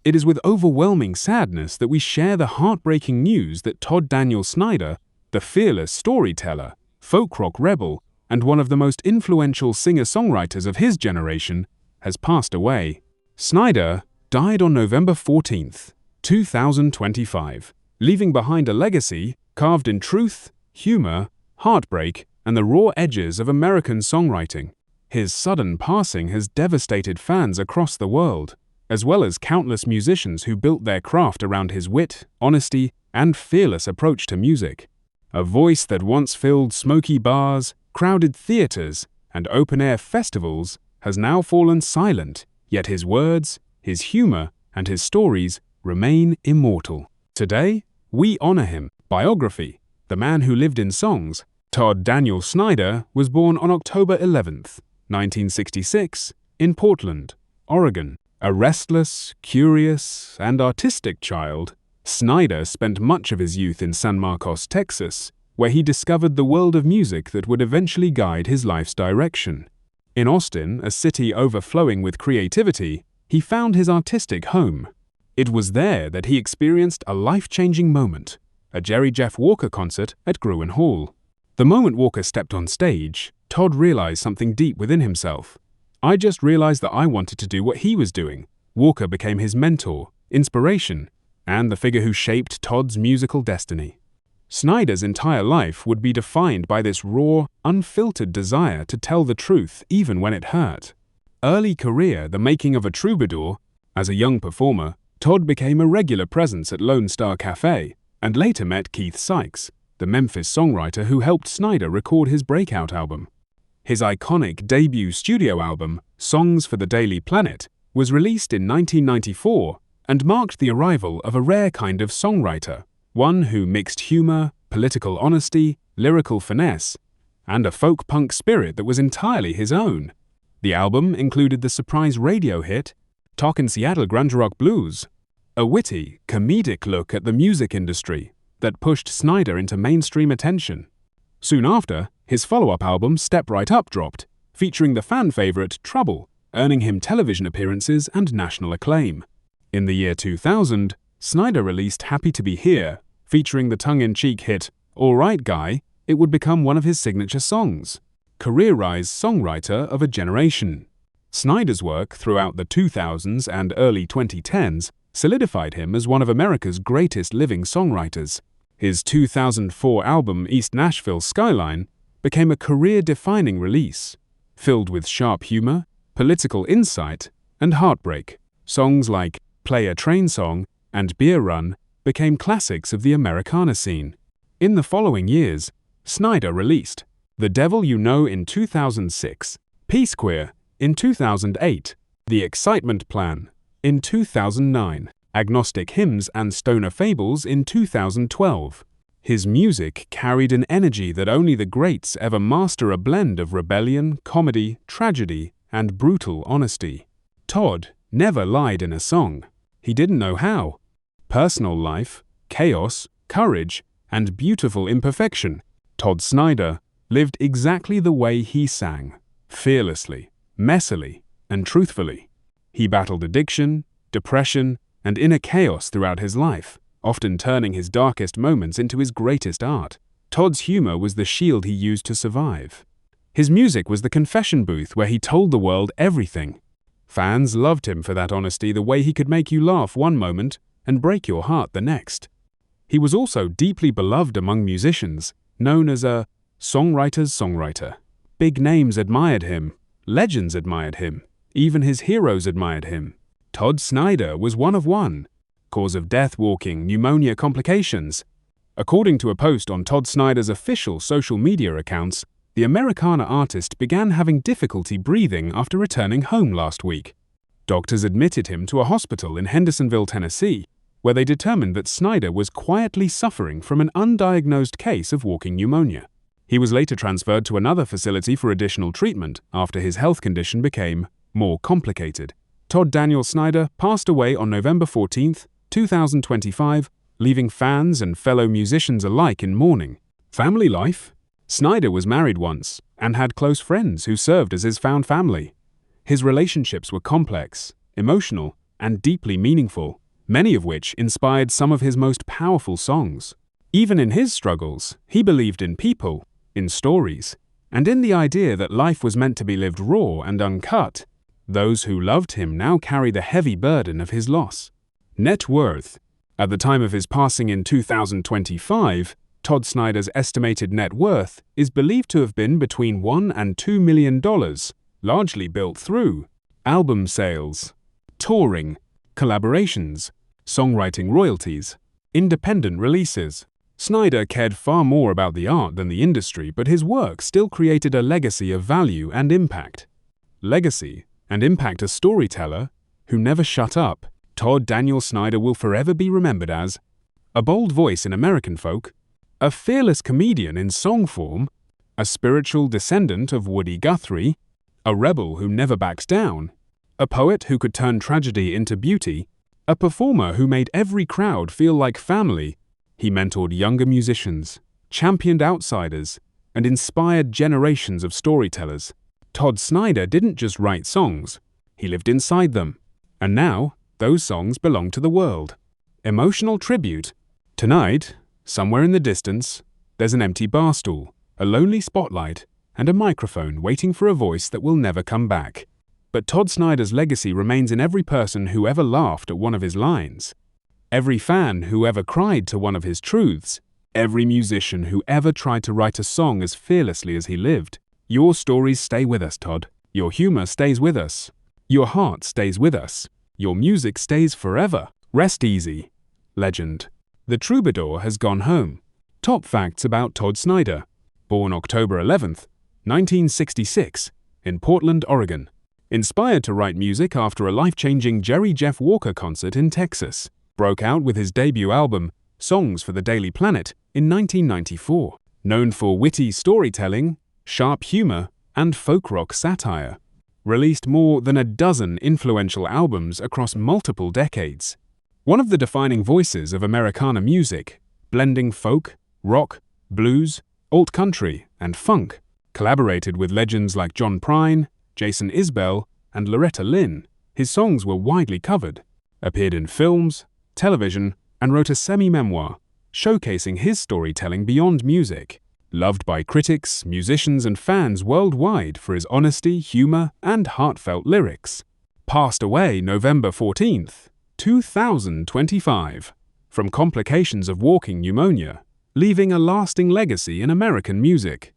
It is with overwhelming sadness that we share the heartbreaking news that Todd Daniel Snider, the fearless storyteller, folk rock rebel, and one of the most influential singer-songwriters of his generation, has passed away. Snider died on November 14, 2025, leaving behind a legacy carved in truth, humor, heartbreak, and the raw edges of American songwriting. His sudden passing has devastated fans across the world, as well as countless musicians who built their craft around his wit, honesty, and fearless approach to music. A voice that once filled smoky bars, crowded theaters, and open-air festivals has now fallen silent, yet his words, his humor, and his stories remain immortal. Today, we honor him. Biography, the man who lived in songs. Todd Daniel Snider was born on October 11th, 1966, in Portland, Oregon. A restless, curious, and artistic child, Snider spent much of his youth in San Marcos, Texas, where he discovered the world of music that would eventually guide his life's direction. In Austin, a city overflowing with creativity, he found his artistic home. It was there that he experienced a life-changing moment, a Jerry Jeff Walker concert at Gruen Hall. The moment Walker stepped on stage, Todd realized something deep within himself. "I just realized that I wanted to do what he was doing." Walker became his mentor, inspiration, and the figure who shaped Todd's musical destiny. Snider's entire life would be defined by this raw, unfiltered desire to tell the truth even when it hurt. Early career, the making of a troubadour. As a young performer, Todd became a regular presence at Lone Star Cafe, and later met Keith Sykes, the Memphis songwriter who helped Snider record his breakout album. His iconic debut studio album, Songs for the Daily Planet, was released in 1994 and marked the arrival of a rare kind of songwriter, one who mixed humor, political honesty, lyrical finesse, and a folk-punk spirit that was entirely his own. The album included the surprise radio hit, Talkin Seattle Grunge Rock Blues, a witty, comedic look at the music industry that pushed Snider into mainstream attention. Soon after, his follow-up album Step Right Up dropped, featuring the fan favorite Trouble, earning him television appearances and national acclaim. In the year 2000, Snider released Happy to Be Here, featuring the tongue-in-cheek hit All Right Guy. It would become one of his signature songs. Career-rise songwriter of a generation. Snider's work throughout the 2000s and early 2010s solidified him as one of America's greatest living songwriters. His 2004 album Nashville Skyline became a career-defining release, filled with sharp humor, political insight, and heartbreak. Songs like Play a Train Song and Beer Run became classics of the Americana scene. In the following years, Snider released The Devil You Know in 2006, Peace Queer in 2008, The Excitement Plan in 2009, Agnostic Hymns and Stoner Fables in 2012. His music carried an energy that only the greats ever master, a blend of rebellion, comedy, tragedy, and brutal honesty. Todd never lied in a song. He didn't know how. Personal life, chaos, courage, and beautiful imperfection. Todd Snyder lived exactly the way he sang, fearlessly, messily, and truthfully. He battled addiction, depression, and inner chaos throughout his life, often turning his darkest moments into his greatest art. Todd's humor was the shield he used to survive. His music was the confession booth where he told the world everything. Fans loved him for that honesty, the way he could make you laugh one moment and break your heart the next. He was also deeply beloved among musicians, known as a songwriter's songwriter. Big names admired him, legends admired him, even his heroes admired him. Todd Snyder was one of one. Cause of death: walking, pneumonia complications. According to a post on Todd Snyder's official social media accounts, the Americana artist began having difficulty breathing after returning home last week. Doctors admitted him to a hospital in Hendersonville, Tennessee, where they determined that Snyder was quietly suffering from an undiagnosed case of walking pneumonia. He was later transferred to another facility for additional treatment after his health condition became more complicated. Todd Daniel Snider passed away on November 14, 2025, leaving fans and fellow musicians alike in mourning. Family life: Snyder was married once and had close friends who served as his found family. His relationships were complex, emotional, and deeply meaningful, many of which inspired some of his most powerful songs. Even in his struggles, he believed in people, in stories, and in the idea that life was meant to be lived raw and uncut. Those who loved him now carry the heavy burden of his loss. Net worth. At the time of his passing in 2025, Todd Snyder's estimated net worth is believed to have been between $1 and $2 million, largely built through album sales, touring, collaborations, songwriting royalties, independent releases. Snyder cared far more about the art than the industry, but his work still created a legacy of value and impact. Legacy and impact. A storyteller who never shut up, Todd Daniel Snider will forever be remembered as a bold voice in American folk, a fearless comedian in song form, a spiritual descendant of Woody Guthrie, a rebel who never backs down, a poet who could turn tragedy into beauty, a performer who made every crowd feel like family. He mentored younger musicians, championed outsiders, and inspired generations of storytellers. Todd Snyder didn't just write songs, he lived inside them. And now, those songs belong to the world. Emotional tribute. Tonight, somewhere in the distance, there's an empty bar stool, a lonely spotlight, and a microphone waiting for a voice that will never come back. But Todd Snyder's legacy remains in every person who ever laughed at one of his lines, every fan who ever cried to one of his truths, every musician who ever tried to write a song as fearlessly as he lived. Your stories stay with us, Todd. Your humor stays with us. Your heart stays with us. Your music stays forever. Rest easy, legend. The troubadour has gone home. Top facts about Todd Snyder. Born October 11th, 1966, in Portland, Oregon. Inspired to write music after a life-changing Jerry Jeff Walker concert in Texas. Broke out with his debut album, Songs for the Daily Planet, in 1994. Known for witty storytelling, sharp humor, and folk rock satire. Released more than a dozen influential albums across multiple decades. One of the defining voices of Americana music, blending folk, rock, blues, alt country, and funk. Collaborated with legends like John Prine, Jason Isbell, and Loretta Lynn. His songs were widely covered, appeared in films, television, and wrote a semi-memoir, showcasing his storytelling beyond music. Loved by critics, musicians, and fans worldwide for his honesty, humor, and heartfelt lyrics. Passed away November 14th, 2025, from complications of walking pneumonia, leaving a lasting legacy in American music.